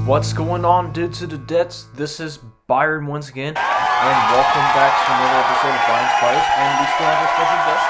What's going on, dudes to the debts? This is Byron once again, and welcome back to another episode of Byron's Spice, and we still have a special guest.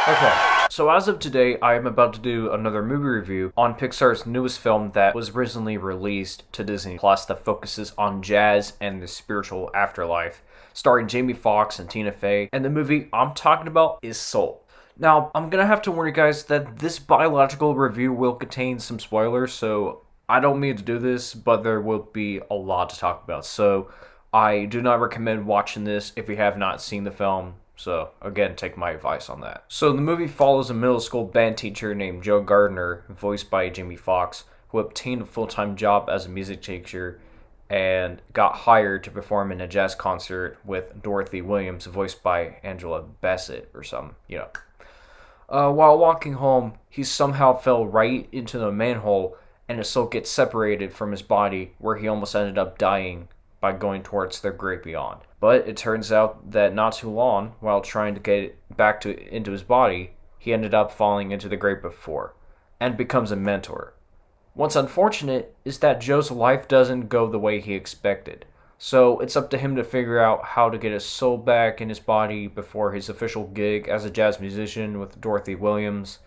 Okay, so as of today, I am about to do another movie review on Pixar's newest film that was recently released to Disney Plus that focuses on jazz and the spiritual afterlife, starring Jamie Foxx and Tina Fey, and the movie I'm talking about is Soul. Now, I'm going to have to warn you guys that this biological review will contain some spoilers, so I don't mean to do this, but there will be a lot to talk about. So, I do not recommend watching this if you have not seen the film, so again, take my advice on that. So, the movie follows a middle school band teacher named Joe Gardner, voiced by Jamie Foxx, who obtained a full-time job as a music teacher and got hired to perform in a jazz concert with Dorothy Williams, voiced by Angela Bassett or something, While walking home, he somehow fell right into the manhole, and his soul gets separated from his body, where he almost ended up dying by going towards the great beyond. But it turns out that not too long, while trying to get back into his body, he ended up falling into the great before, and becomes a mentor. What's unfortunate is that Joe's life doesn't go the way he expected. So it's up to him to figure out how to get his soul back in his body before his official gig as a jazz musician with Dorothy Williams.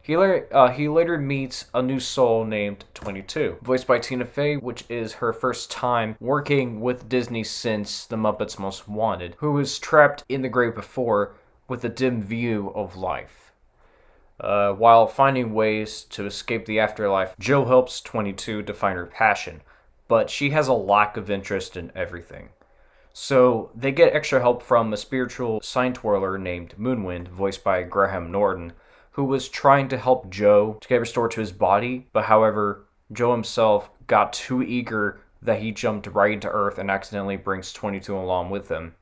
He later meets a new soul named 22, voiced by Tina Fey, which is her first time working with Disney since The Muppets Most Wanted, who was trapped in the great before with a dim view of life. While finding ways to escape the afterlife, Joe helps 22 to find her passion, but she has a lack of interest in everything. So they get extra help from a spiritual sign twirler named Moonwind, voiced by Graham Norton, who was trying to help Joe to get restored to his body, but however, Joe himself got too eager that he jumped right into Earth and accidentally brings 22 along with him.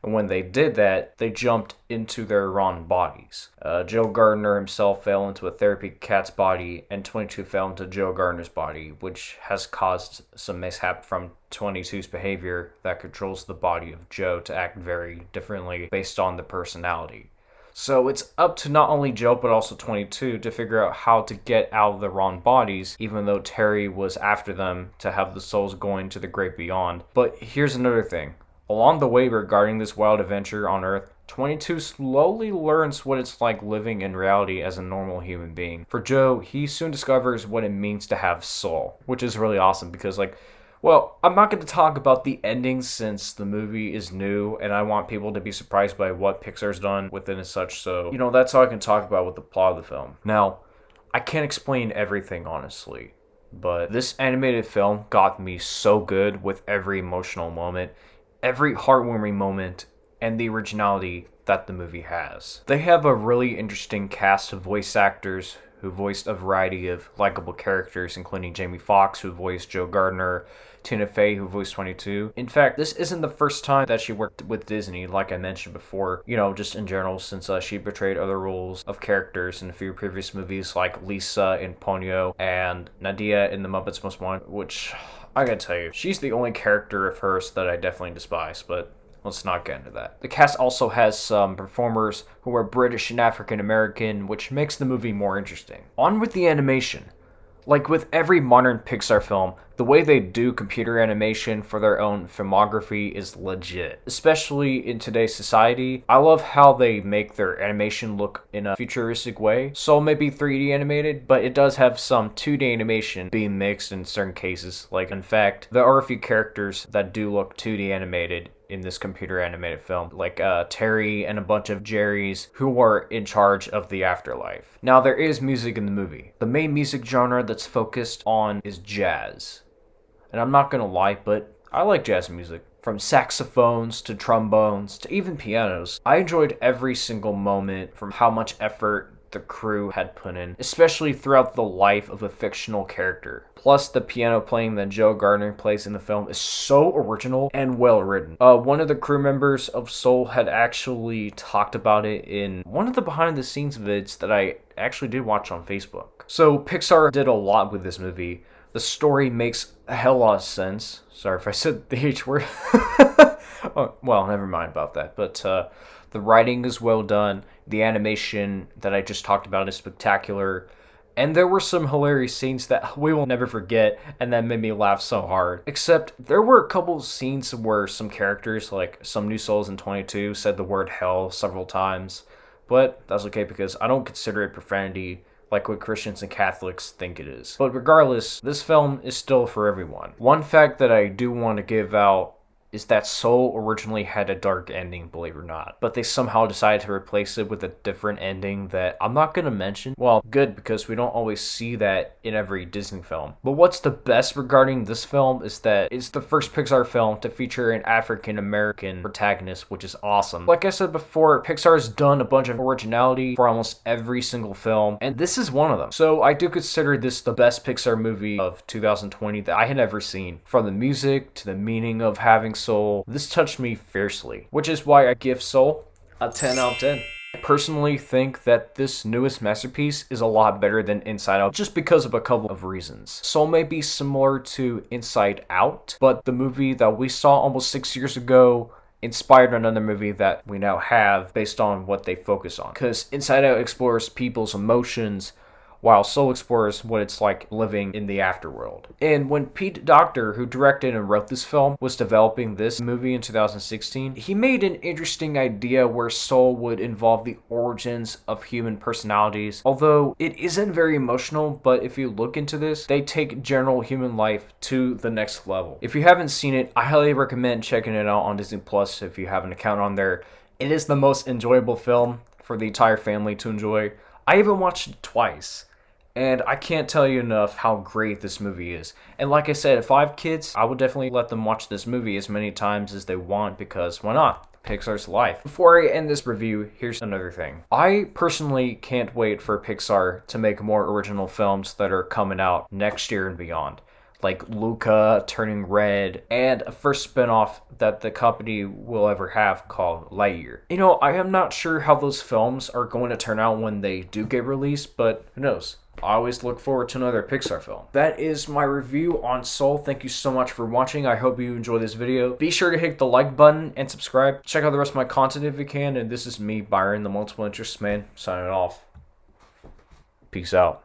And when they did that, they jumped into their wrong bodies. Joe Gardner himself fell into a therapy cat's body, and 22 fell into Joe Gardner's body, which has caused some mishap from 22's behavior that controls the body of Joe to act very differently based on the personality. So it's up to not only Joe but also 22 to figure out how to get out of the wrong bodies, even though Terry was after them to have the souls going to the great beyond. But here's another thing. Along the way regarding this wild adventure on Earth, 22 slowly learns what it's like living in reality as a normal human being. For Joe, he soon discovers what it means to have soul, which is really awesome because, I'm not going to talk about the ending since the movie is new and I want people to be surprised by what Pixar's done with it and such, so, that's all I can talk about with the plot of the film. Now, I can't explain everything, honestly, but this animated film got me so good with every emotional moment, every heartwarming moment, and the originality that the movie has. They have a really interesting cast of voice actors who voiced a variety of likable characters, including Jamie Foxx, who voiced Joe Gardner, Tina Fey, who voiced 22. In fact, this isn't the first time that she worked with Disney, like I mentioned before, just in general, since she portrayed other roles of characters in a few previous movies, like Lisa in Ponyo and Nadia in The Muppets Most Wanted, which, I gotta tell you, she's the only character of hers that I definitely despise, but let's not get into that. The cast also has some performers who are British and African American, which makes the movie more interesting. On with the animation. Like with every modern Pixar film, the way they do computer animation for their own filmography is legit. Especially in today's society, I love how they make their animation look in a futuristic way. Soul may be 3D animated, but it does have some 2D animation being mixed in certain cases. Like, in fact, there are a few characters that do look 2D animated in this computer animated film, like Terry and a bunch of Jerrys who are in charge of the afterlife. Now, there is music in the movie. The main music genre that's focused on is jazz. And I'm not gonna lie, but I like jazz music. From saxophones to trombones to even pianos. I enjoyed every single moment from how much effort the crew had put in, especially throughout the life of a fictional character. Plus, the piano playing that Joe Gardner plays in the film is so original and well written. One of the crew members of Soul had actually talked about it in one of the behind the scenes vids that I actually did watch on Facebook. So Pixar did a lot with this movie. The story makes a hell lot of sense. Sorry if I said the H word. Oh, well, never mind about that. But the writing is well done. The animation that I just talked about is spectacular. And there were some hilarious scenes that we will never forget and that made me laugh so hard. Except there were a couple scenes where some characters, like some New Souls in 22, said the word hell several times. But that's okay because I don't consider it profanity like what Christians and Catholics think it is. But regardless, this film is still for everyone. One fact that I do want to give out is that Soul originally had a dark ending, believe it or not. But they somehow decided to replace it with a different ending that I'm not going to mention. Well, good, because we don't always see that in every Disney film. But what's the best regarding this film is that it's the first Pixar film to feature an African-American protagonist, which is awesome. Like I said before, Pixar's done a bunch of originality for almost every single film, and this is one of them. So I do consider this the best Pixar movie of 2020 that I had ever seen. From the music to the meaning of having Soul, this touched me fiercely, which is why I give Soul a 10 out of 10. I personally think that this newest masterpiece is a lot better than Inside Out just because of a couple of reasons. Soul may be similar to Inside Out, but the movie that we saw almost 6 years ago inspired another movie that we now have based on what they focus on. Because Inside Out explores people's emotions, while Soul explores what it's like living in the afterworld. And when Pete Docter, who directed and wrote this film, was developing this movie in 2016, he made an interesting idea where Soul would involve the origins of human personalities. Although it isn't very emotional, but if you look into this, they take general human life to the next level. If you haven't seen it, I highly recommend checking it out on Disney Plus if you have an account on there. It is the most enjoyable film for the entire family to enjoy. I even watched it twice. And I can't tell you enough how great this movie is. And like I said, if I have kids, I would definitely let them watch this movie as many times as they want because why not? Pixar's life. Before I end this review, here's another thing. I personally can't wait for Pixar to make more original films that are coming out next year and beyond. Like Luca, Turning Red, and a first spinoff that the company will ever have called Lightyear. You know, I am not sure how those films are going to turn out when they do get released, but who knows? I always look forward to another Pixar film. That is my review on Soul. Thank you so much for watching. I hope you enjoyed this video. Be sure to hit the like button and subscribe. Check out the rest of my content if you can. And this is me, Byron, the Multiple Interest Man, signing off. Peace out.